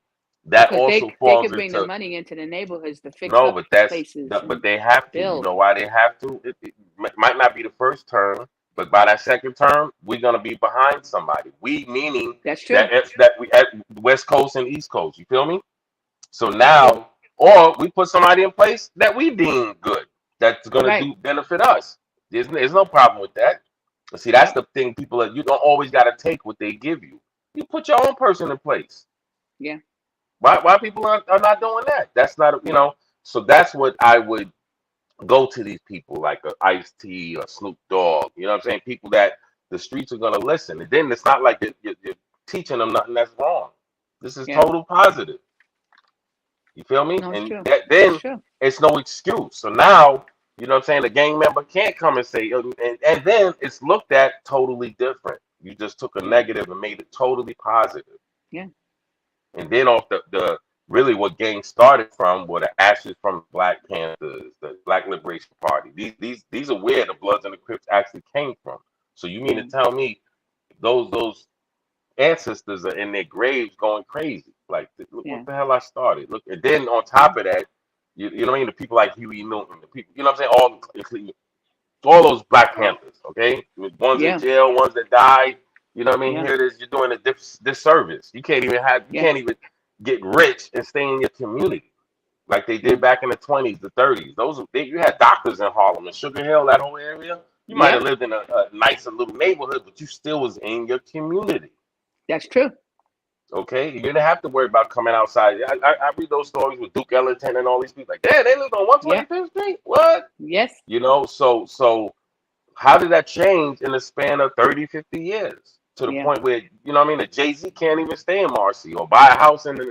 that Because also they falls could bring the into money into the neighborhoods to fix no, up but places but and they have to. You build. know why they have to? It might not be the first term, but by that second term, we're gonna be behind somebody. We meaning That's that true. that we at West Coast and East Coast. You feel me? So That's true. now, or we put somebody in place that we deem good, that's gonna Right. do benefit us. There's no problem with that. See, that's Yep. the thing. People you don't always gotta take what they give you. You put your own person in place. Yeah. Why people are not doing that? That's not Yeah. So that's what I would go to these people like a Ice T or Snoop Dogg. You know what I'm saying? People that the streets are gonna listen. And then it's not like you're teaching them nothing that's wrong. This is Yeah. total positive. You feel me? No, it's And true. that It's then true. it's no excuse. So now, you know what I'm saying, the gang member can't come and say, and then it's looked at totally different. You just took a Yeah. negative and made it totally positive. Yeah. And then off the really what gang started from were the ashes from Black Panthers, the Black Liberation Party. These are where the Bloods and the Crips actually came from. So you mean to Yeah. tell me those ancestors are in their graves going crazy? Like, look Yeah. what the hell I started. Look, and then on top of that, you know what I mean? The people like Huey Newton, the people, you know what I'm saying? All those Black Panthers, okay? Ones in Yeah. jail, ones that died. You know what I mean? Yeah. Here it is. You're doing a disservice. You Yeah. can't even get rich and stay in your community like they Yeah. did back in the 20s, the 30s. You had doctors in Harlem and Sugar Hill, that whole area. You might have Yep. lived in a nicer little neighborhood, but you still was in your community. That's true. Okay, you didn't have to worry about coming outside. I read those stories with Duke Ellington and all these people. Like, damn, they lived on Yeah. 125th Street. What? Yes. So how did that change in the span of 30, 50 years to the Yeah. point where what I mean? The Jay-Z can't even stay in Marcy or buy a house in the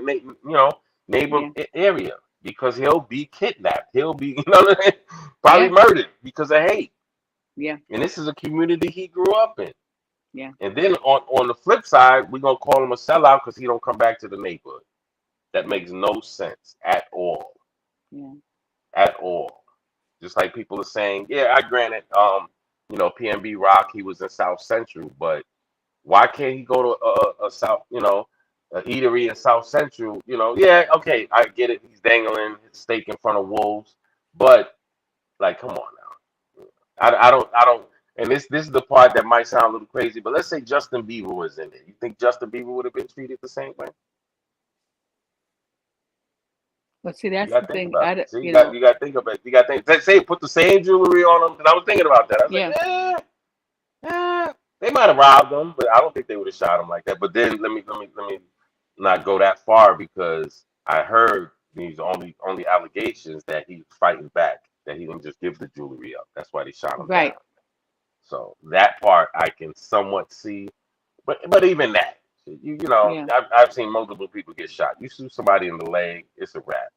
neighbor Yeah. area because he'll be kidnapped. He'll be what I mean? Probably Yeah. murdered because of hate. Yeah. And this is a community he grew up in. Yeah. And then on the flip side, we're gonna call him a sellout because he don't come back to the neighborhood. That makes no sense at all. Yeah. At all. Just like people are saying, yeah, I granted, PNB Rock, he was in South Central, but why can't he go to a South, a eatery in South Central? Yeah, okay, I get it. He's dangling his steak in front of wolves, but like, come on now. I don't. And this is the part that might sound a little crazy, but let's say Justin Bieber was in it. You think Justin Bieber would have been treated the same way? But see, You that's got the to think thing. about it. See, You know, you got to think about it. You got to think. Let's say put the same jewelry on him. Because I was thinking about that. I was like, yeah. they might have robbed him, but I don't think they would have shot him like that. But then let me not go that far because I heard these only allegations that he's fighting back, that he didn't just give the jewelry up. That's why they shot him down. Right. So that part I can somewhat see, but even that, Yeah. I've seen multiple people get shot. You shoot somebody in the leg, it's a wrap.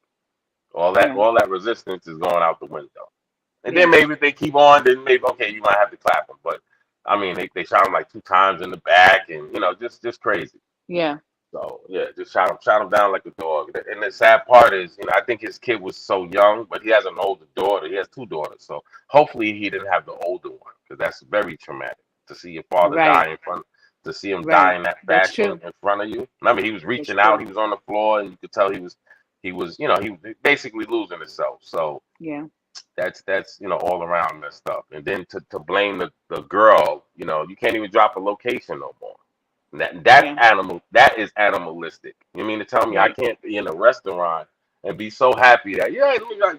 All that Yeah. all that resistance is going out the window. And then Yeah. maybe if they keep on, then maybe okay, you might have to clap them. But I mean, they shot him like 2 times in the back, and just crazy. Yeah. So yeah, just shot him down like a dog. And the sad part is, I think his kid was so young, but he has an older daughter. He has 2 daughters, so hopefully he didn't have the older one because that's very traumatic to see your father Right. die in front, to see him die Right. in that That's fashion true. in front of you. Remember, he was That's reaching out. true. He was on the floor, and you could tell he was basically losing himself. So Yeah. that's all around messed up. And then to blame the girl, you can't even drop a location no more. That's Yeah. animal. That is animalistic. You mean to tell me I Right. can't be in a restaurant and be so happy that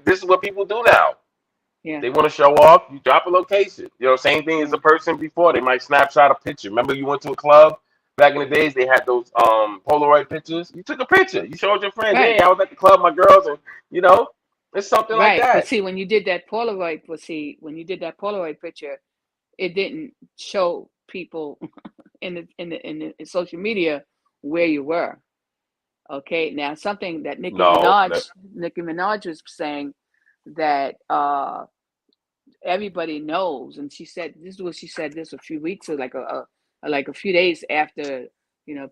this is what people do now. Yeah. They want to show off. You drop a location. Same thing as Yeah. the person before. They might snapshot a picture. Remember, you went to a club back in the days. They had those Polaroid pictures. You took a picture. You showed your friends. Hey, Right. I was at the club, my girls, and it's something like Right. But that. see, when you did that Polaroid, when you did that Polaroid picture, it didn't show people in social media where you were. Okay. Now, something that No, Nicki Minaj was saying that everybody knows, and she said this is what she said this a few weeks or like a few days after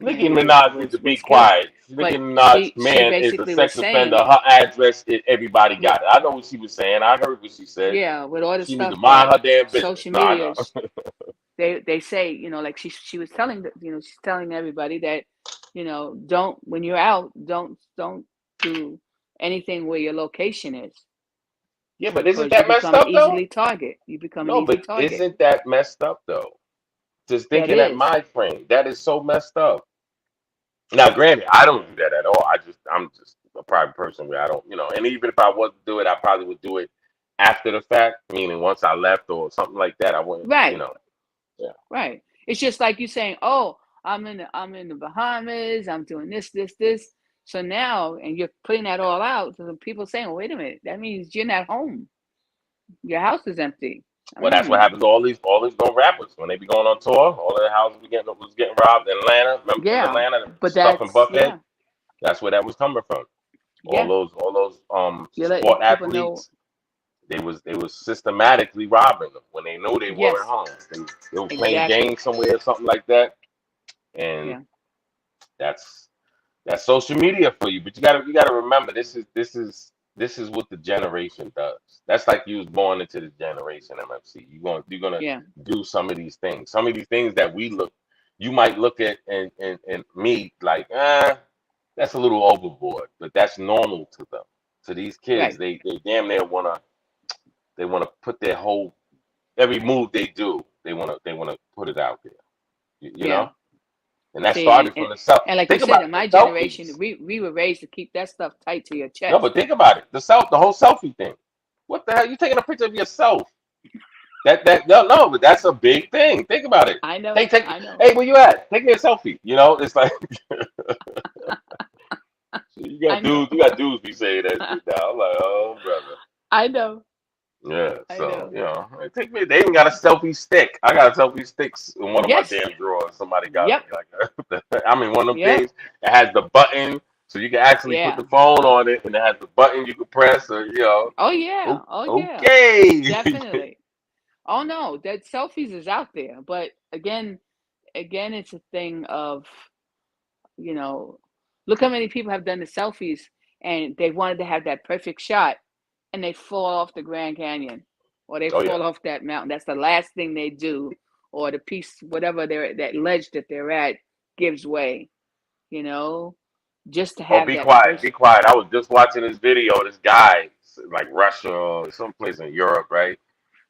Nicki PNB Minaj needs to be was killed. quiet. Nicki But Minaj, she man, is a basically was sex offender. saying, Her address, everybody yeah, got it. I know what she was saying. I heard what she said. yeah, with all the She need to stuff mind that her damn business. social No, I media, know. they say, like she was telling she's telling everybody that, don't, when you're out, don't do anything where your location is, Yeah, but isn't because you that messed become an up though? easily target. You become an No, easy but target. isn't that messed up though? Just That thinking at is, my frame, that is so messed up. Now, granted, I don't do that at all. I'm just a private person where I don't, and even if I was to do it, I probably would do it after the fact, meaning once I left or something like that. I wouldn't, right, yeah. right. It's just like you saying, oh, I'm in the Bahamas. I'm doing this. So now, and you're putting that all out. So people saying, well, wait a minute, that means you're not home. Your house is empty. Well, that's what happens to all these known rappers when they be going on tour. All of the houses was getting robbed in Atlanta. Remember in Yeah, Atlanta, the but stuff in Buckhead. yeah, That's where that was coming from. All yeah. those You're letting sport people know. athletes, they was systematically robbing them when they knew they weren't Yes, home. They were playing exactly. games somewhere or something like that, and Yeah, that's social media for you. But you gotta remember this is what the generation does. That's like you was born into the generation, MFC. You're gonna yeah, do some of these things. Some of these things that you might look at and me like, that's a little overboard, but that's normal to them. To these kids, right. they damn near wanna put their whole every move they do, they wanna put it out there. You Yeah. know? And that See, and, started and from the self. and like you Think said, about in it, the my generation, selfies. we were raised to keep that stuff tight to your No, chest. but think about it. The whole selfie thing. What the hell? You taking a picture of yourself? No, but that's a big thing. Think about it. I Hey, know, take I know, hey, where you at? Take me a selfie. You know, it's like I know, you got dudes be saying that shit now. I'm like, oh brother. I know, Yeah, I so know. hey, take me. They even got a selfie stick. I got a selfie sticks in one of my Yes, damn drawers. Somebody got yep, me like, I mean, one of them yep, things that has the button, so you can actually put yeah. the phone on it, and it has the button you can press. Or Oh yeah, oh yeah, okay. definitely. Oh no, that selfies is out there, but again, it's a thing of, you know, look how many people have done the selfies and they wanted to have that perfect shot and they fall off the Grand Canyon or they Oh yeah. fall off that mountain. That's the last thing they do, or the piece, whatever they're that ledge that they're at gives way, you know, just to Oh, have be that quiet, be first. quiet. I was just watching this video. This guy, like Russia or someplace in Europe, right?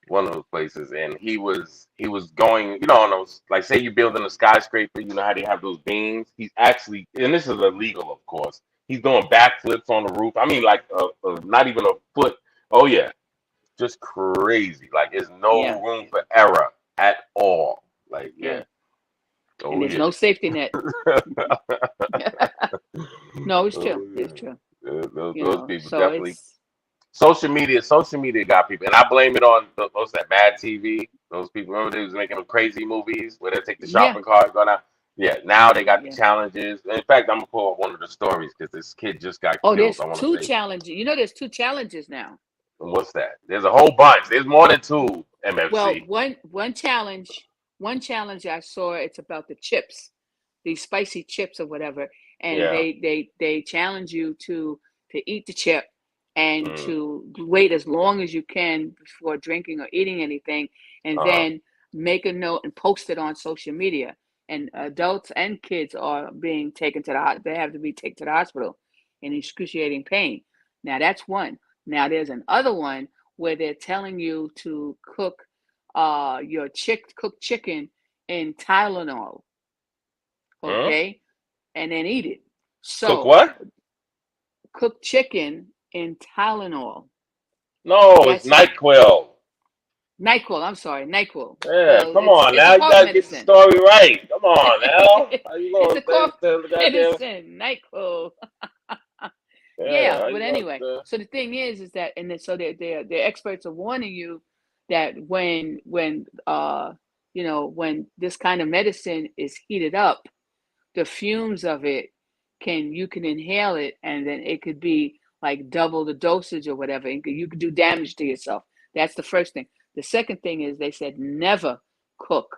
One of those places, and he was going, on those, like, say you're building a skyscraper, you know how they have those beams. He's actually, and this is illegal, of course. He's doing backflips on the roof. I mean, like, not even a foot. Oh yeah, just crazy. Like, there's Yeah, no room for error at all. Like, yeah. yeah. And Oh there's yeah. no safety net. No, it's true. Oh It's yeah. true. Those people So definitely. it's Social media got people, and I blame it on those that Mad TV. Those people, remember they was making them crazy movies where they take the yeah, shopping cart, go down. Yeah, now they got the yeah. challenges. In fact, I'm gonna pull up one of the stories because this kid just got Oh, killed. there's I want to two say, challenges. There's two challenges now. what's that? There's a whole bunch. There's more than two Well, MFC. one challenge I saw, it's about the chips, these spicy chips or whatever, and Yeah. they challenge you to eat the chip and Mm. to wait as long as you can before drinking or eating anything, and Uh-huh. then make a note and post it on social media. And adults and kids are being taken to they have to be taken to the hospital in excruciating pain. Now that's one. Now there's another one where they're telling you to cook your cooked chicken in Tylenol, Hmm? okay, and then eat it. Cook So what? cooked chicken in Tylenol. No, it's That's NyQuil. NyQuil. I'm sorry, NyQuil. Yeah, Well, come it's on it's now. a You cough gotta get the medicine. story right. Come on now. How you It's gonna a cough tell the goddamn? medicine, NyQuil. Yeah, Yeah, how but you anyway, gonna? so the thing is that, and then, so the experts are warning you that when this kind of medicine is heated up, the fumes of it you can inhale it, and then it could be like double the dosage or whatever. And you could do damage to yourself. That's the first thing. The second thing is they said never cook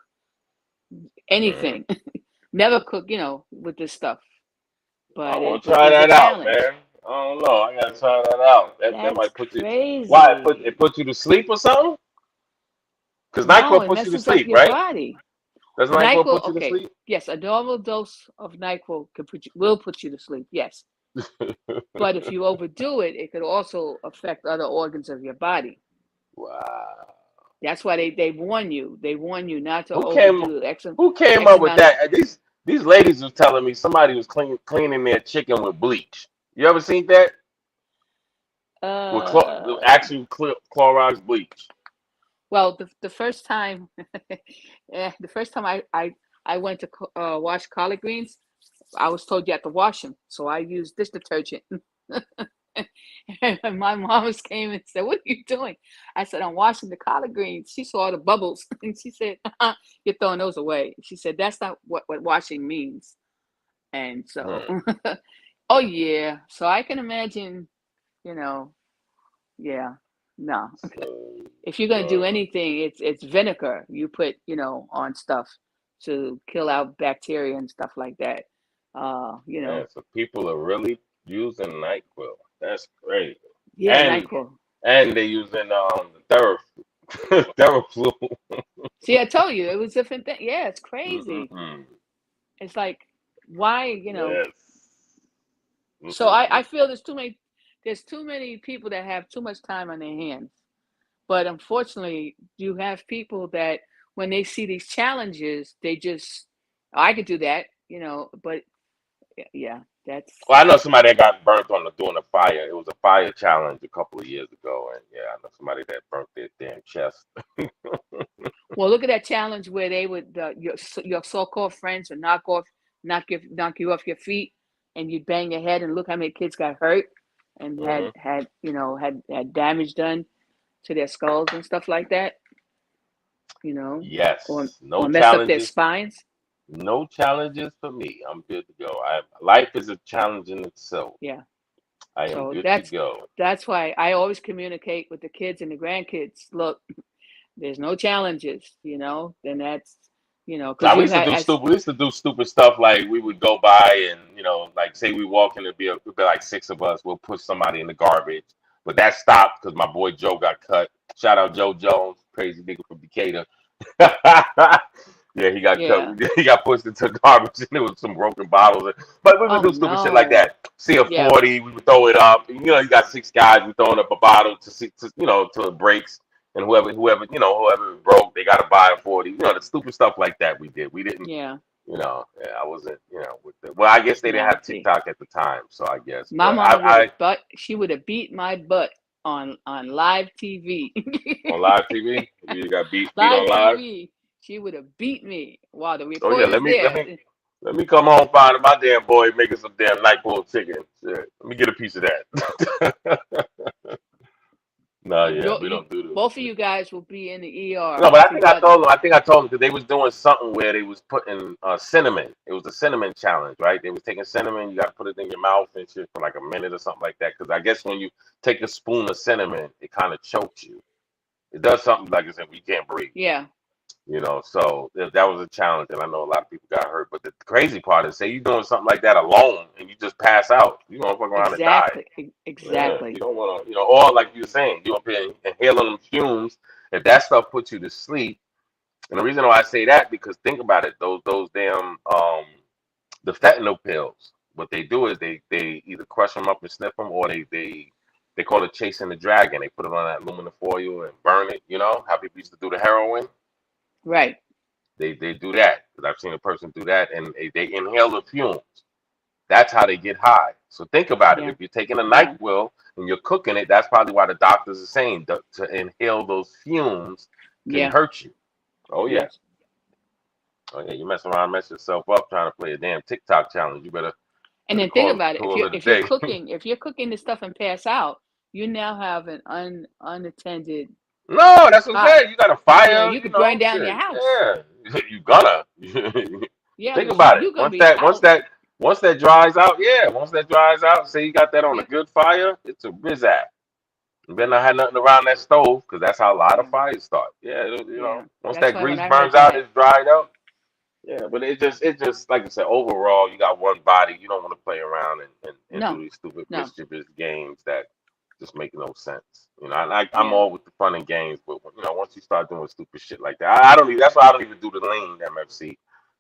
Mm. anything, never cook, with this stuff. I want to But try there's a that out, challenge. man. I don't know. I gotta try that out. That That's might put you. Why it crazy. put you to sleep or something? Because No, NyQuil it puts you to messes up sleep, your right? body. Does NyQuil NyQuil, put you to okay. sleep? Yes, a normal dose of NyQuil will put you to sleep. Yes. But if you overdo it, it could also affect other organs of your body. Wow. That's why they warn you. They warn you not to Who came overdo Who came X up with amount of. that? These ladies was telling me somebody was cleaning their chicken with bleach. You ever seen that? With Uh, actual Clorox bleach. well, the first time, the first time I went to wash collard greens, I was told you have to wash them. So I used dish detergent. And my mom came and said, "What are you doing?" I said, "I'm washing the collard greens." She saw the bubbles and she said, "You're throwing those away." She said, "That's not what washing means." And so, Hmm. oh yeah. So I can imagine, you know, yeah, no. So, If you're gonna do uh, anything, it's vinegar you put, on stuff to kill out bacteria and stuff like that. Uh, you man, know, so people are really using NyQuil. That's great. yeah, And NyQuil. they using Theraflu. See, I told you it was different thing. Yeah, it's crazy. Mm-mm-mm. It's like, why, Yes. so I Mm-mm-mm. feel there's too many people that have too much time on their hands. But unfortunately, you have people that when they see these challenges, they just, I could do that, but Yeah, that's Well, I know somebody that got burnt on doing a fire. It was a fire challenge a couple of years ago, and yeah, I know somebody that burnt their damn chest. well. Look at that challenge where they would your so-called friends would knock you off your feet, and you'd bang your head, and look how many kids got hurt and Hmm. had damage done to their skulls and stuff like that. You know, or Yes, no messed up their challenges. spines. No challenges for me. I'm good to go. Life is a challenge in itself. Yeah. I am So good to go. that's why I always communicate with the kids and the grandkids. Look, there's no challenges, then that's, because Now we you used to had do as stupid. We used to do stupid stuff like we would go by and like say we walk in, it'd be like six of us. We'll push somebody in the garbage, but that stopped because my boy Joe got cut. Shout out Joe Jones, crazy nigga from Decatur. Yeah, he got cut. yeah. He got pushed into garbage, and there was some broken bottles. But we would Oh do stupid shit like no. that. See a Yeah. 40, we would throw it up. You got six guys, we throwing up a bottle to see, till it breaks, and whoever broke, they got to buy a 40. The stupid stuff like that we did. We didn't, Yeah. yeah, I wasn't, with the. Well, I guess they didn't Now have see, TikTok at the time, so I guess. my But mama she would have beat my butt on live TV. on live TV, you got beat Live on live. TV. She would have beat me while the Oh yeah, reporter's there. let me come home find my damn boy making some damn night pulled chicken. Shit. Let me get a piece of that. No, And yeah, we don't do this both of shit. you guys will be in the ER No, but together. I think I told them because they was doing something where they was putting cinnamon. It was a cinnamon challenge, right? They was taking cinnamon, you got to put it in your mouth and shit for like a minute or something like that. Because I guess when you take a spoon of cinnamon, it kind of chokes you. It does something like I said, you can't breathe. Yeah. So that was a challenge, and I know a lot of people got hurt. But the crazy part is, say you're doing something like that alone, and you just pass out, you don't fuck around and die. Exactly. Yeah, you Exactly. don't want to, or like you were saying, you up here inhaling them fumes. If that stuff puts you to sleep, and the reason why I say that because think about it, those damn the fentanyl pills. What they do is they either crush them up and sniff them, or they call it chasing the dragon. They put it on that aluminum foil and burn it. You know how people used to do the heroin. Right. They do that because I've seen a person do that, and they inhale the fumes. That's how they get high. So think about it. Yeah. If you're taking a Yeah. NyQuil and you're cooking it, that's probably why the doctors are saying to inhale those fumes can Yeah. hurt you. Oh yeah. Yes. Oh yeah. You mess around, mess yourself up trying to play a damn TikTok challenge. You And better then think about it. call it a If you're day. cooking this stuff and pass out, you now have an unattended No, that's what I'm pot. saying. You got a fire. You could burn down your Shit. house. Yeah. You gonna. Yeah, Think because about it. you're gonna be out. Once that dries out, yeah. Once that dries out, say you got that on a Yep. good fire, it's a bizac. You better not have nothing around that stove because that's how a lot of Yeah. fires start. Yeah, Yeah. once That's that why when grease I heard burns out, that, it's dried out. Yeah, but it just like I said, overall, you got one body. You don't want to play around and do no, these stupid no. mischievous games that just make no sense. I'm Yeah. all with the fun and games, but once you start doing stupid shit like that, I don't even. That's why I don't even do the lean MFC.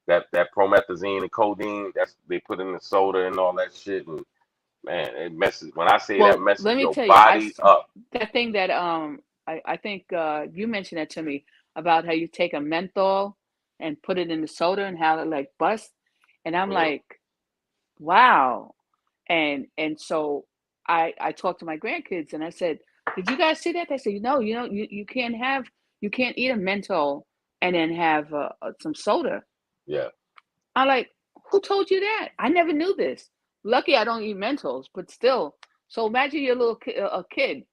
That promethazine and codeine, that's they put in the soda and all that shit, and man, it messes. When I say that Well, messes let me your tell you, body up. that thing that I think you mentioned that to me about how you take a menthol and put it in the soda and how it like busts, and I'm Mhm. like, wow. And so I talked to my grandkids and I said, did you guys see that? They said, no, you can't eat a menthol and then have some soda. Yeah. I'm like, who told you that? I never knew this. Lucky I don't eat Mentos, but still. So imagine your a kid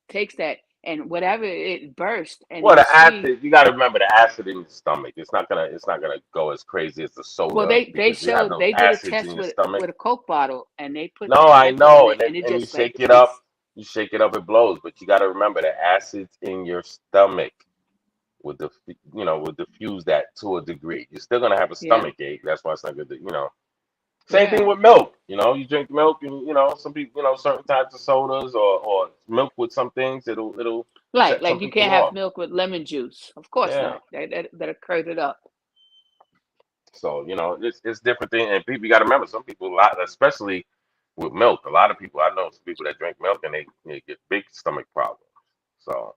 takes that and whatever it burst and Well, you the see. acid, you got to remember the acid in your stomach. It's not gonna go as crazy as the Well, soda because you have those they did a acids in test your stomach. with a Coke bottle and they put No, that I liquid in know, it and then and it and you just like shake it it's up, it blows. But you got to remember the acids in your stomach would diffuse that to a degree. You're still gonna have a yeah, stomach ache. That's why it's not good. Same thing yeah. with milk. You drink milk, and some people, certain types of sodas or milk with some things, it'll set some Like you can't people have off. milk with lemon juice. Of course Yeah. not. That curdled it up. So it's different thing, and people you got to remember. Some people, a lot, especially with milk, a lot of people I know some people that drink milk and they get big stomach problems. So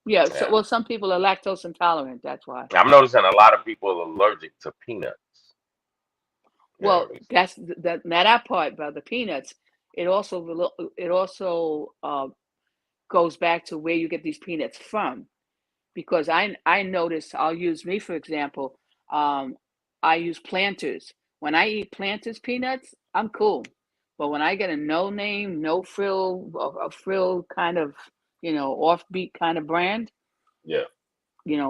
Yeah. So yeah, well, some people are lactose intolerant. That's why. I'm noticing a lot of people are allergic to peanuts. Well, Varies. that's that part about the peanuts. It also goes back to where you get these peanuts from, because I notice, I'll use me for example. Um, I use Planters. When I eat Planters peanuts, I'm cool. But when I get a no name, no frill, a frill kind of, offbeat kind of brand, Yeah.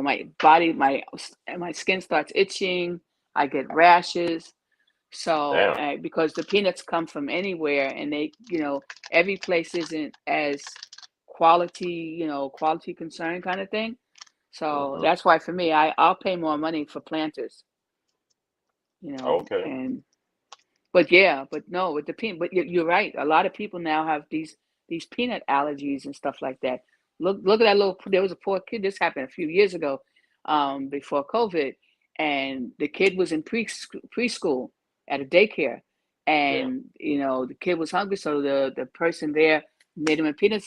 my body, my skin starts itching. I get rashes. So, Damn. because the peanuts come from anywhere, and they, every place isn't as quality concern kind of thing. So Hmm. that's why for me, I'll pay more money for Planters, Okay. and but yeah, but no, with the peanut, but you're right. A lot of people now have these peanut allergies and stuff like that. Look at that little. There was a poor kid. This happened a few years ago, before COVID, and the kid was in preschool at a daycare, Yeah. and the kid was hungry, so the person there made him a peanut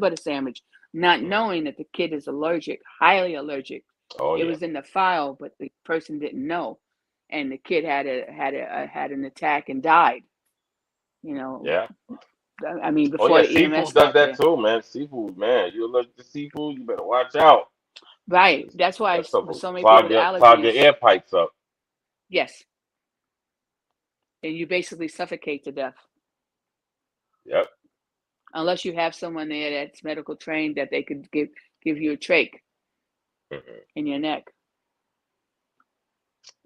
butter sandwich, not Mm. knowing that the kid is allergic, highly allergic. Oh It yeah. was in the file, but the person didn't know, and the kid had an attack and died. You know, Yeah. I mean, Oh before yeah. the EMS Seafood does got that there. too, man. Seafood, man. You allergic to seafood, you better watch out. Right. That's why That stuff with will so many people clog with your allergies, air pipes up. yes, and you basically suffocate to death Yep. unless you have someone there that's medical trained that they could give you a trach Hmm. in your neck.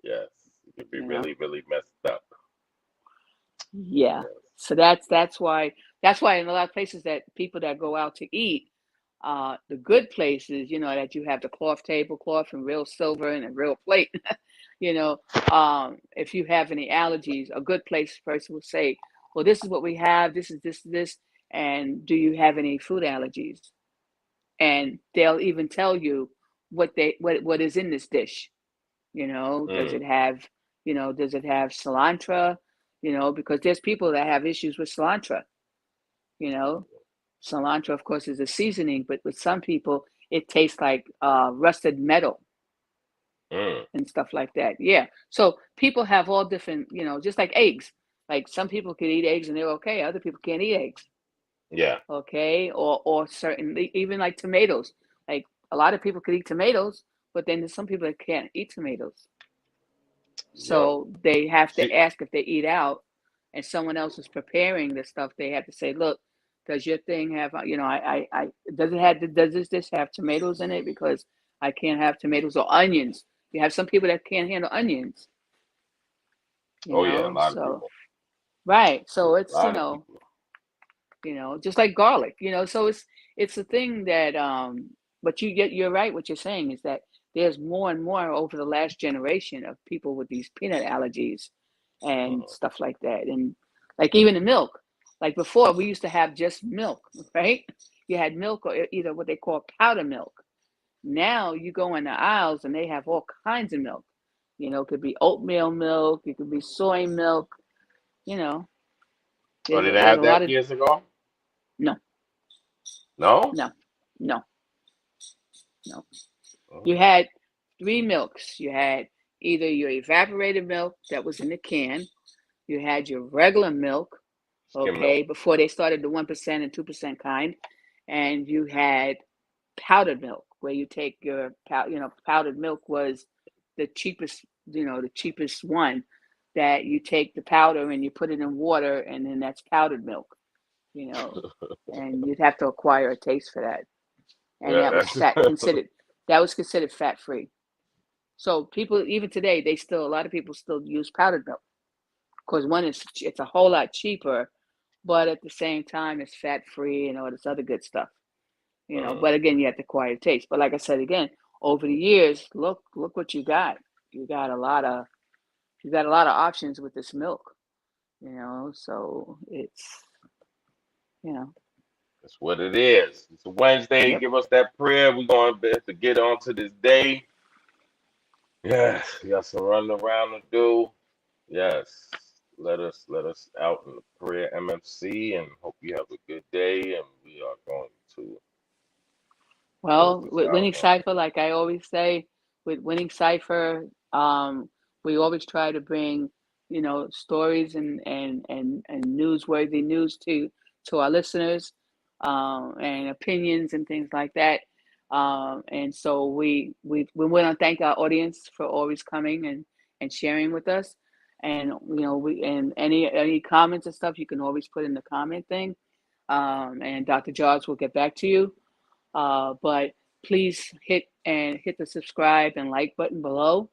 Yes. You could be You know. really, really messed up. Yeah. Yes. So that's why in a lot of places that people that go out to eat, the good places, that you have the cloth tablecloth and real silver and a real plate. you know, if you have any allergies, a good place person will say, well, this is what we have, this is this, and do you have any food allergies? And they'll even tell you what is in this dish. Does Mm. it have, cilantro? Because there's people that have issues with cilantro, you know. Cilantro, of course, is a seasoning, but with some people, it tastes like rusted metal Mm. and stuff like that. Yeah. So people have all different, just like eggs. Like some people can eat eggs and they're okay. Other people can't eat eggs. Yeah. Okay. Or certainly even like tomatoes. Like a lot of people could eat tomatoes, but then there's some people that can't eat tomatoes. Yep. So they have See. to ask if they eat out and someone else is preparing the stuff. They have to say, look, does your thing have, does this have tomatoes in it? Because I can't have tomatoes or onions. You have some people that can't handle onions, Oh yeah. A lot of so, people. right. Yeah, So a it's, lot of people. just like garlic, so it's a thing that, but you're right. What you're saying is that there's more and more over the last generation of people with these peanut allergies and Mhm. stuff like that. And like even the milk, like before we used to have just milk, right? You had milk or either what they call powder milk. Now you go in the aisles and they have all kinds of milk. It could be oatmeal milk, it could be soy milk, you know, Oh, there's did a, they there's have a lot that of, years ago? no, No. no, no, no. You Oh, had three milks. You had either your evaporated milk that was in the can, you had your regular milk, skim milk. okay, before they started the 1% and 2% kind, and you had powdered milk, where you take your, powdered milk was the cheapest one, that you take the powder and you put it in water, and then that's powdered milk, you know, and you'd have to acquire a taste for that. And Yeah. that was That's. considered fat free. So people, even today, a lot of people still use powdered milk because one is it's a whole lot cheaper, but at the same time it's fat free and all this other good stuff. Mm. But again, you have to acquire taste. But like I said again, over the years, look what you got. You got a lot of options with this milk. So it's you know, That's what it is. It's a Wednesday. yep. Give us that prayer. We're going to get on to this day. Yes, we got some running around to do. Yes. Let us out in the prayer MFC and hope you have a good day. And we are going to close Well, this with out winning on cipher, like I always say, with winning cipher, we always try to bring, stories and newsworthy news to our listeners, and opinions and things like that. And so we want to thank our audience for always coming and sharing with us. And and any comments and stuff you can always put in the comment thing. And Dr. George will get back to you. But please hit the subscribe and like button below.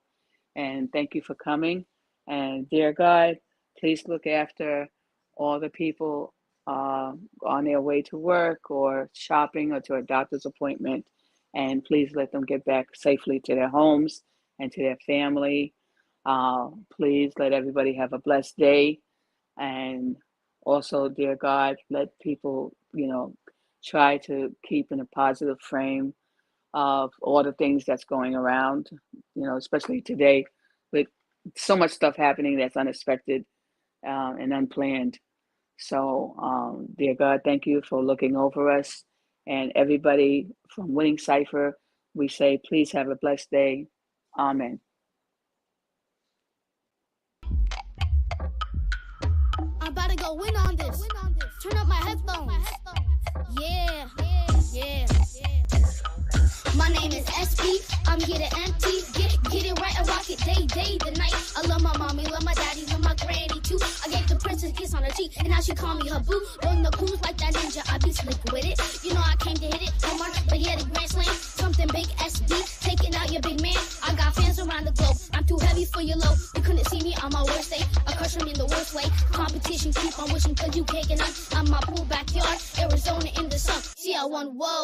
And thank you for coming. And dear God, please look after all the people on their way to work or shopping or to a doctor's appointment. And please let them get back safely to their homes and to their family. Please let everybody have a blessed day. And also, dear God, let people, try to keep in a positive frame of all the things that's going around, especially today with so much stuff happening that's unexpected and unplanned. So, dear God, thank you for looking over us. And everybody from Winning Cipher, we say, please have a blessed day. Amen. I'm about to go win on this. Turn up my headphones. Yeah. My name is SB. I'm here to empty. Get it right. I rock it day, the night. I love my mommy, love my daddy, love my granny too. I gave the princess a kiss on her cheek, and now she call me her boo. Rolling the cruise like that ninja, I be slick with it. I came to hit it. Home run, but yeah, the grand slam. Something big SB, taking out your big man. I got fans around the globe. I'm too heavy for your low. You couldn't see me on my worst day. I crush them in the worst way. Competition keep on wishing, cause you can't get none. I'm my pool backyard, Arizona in the sun. See, I won, whoa.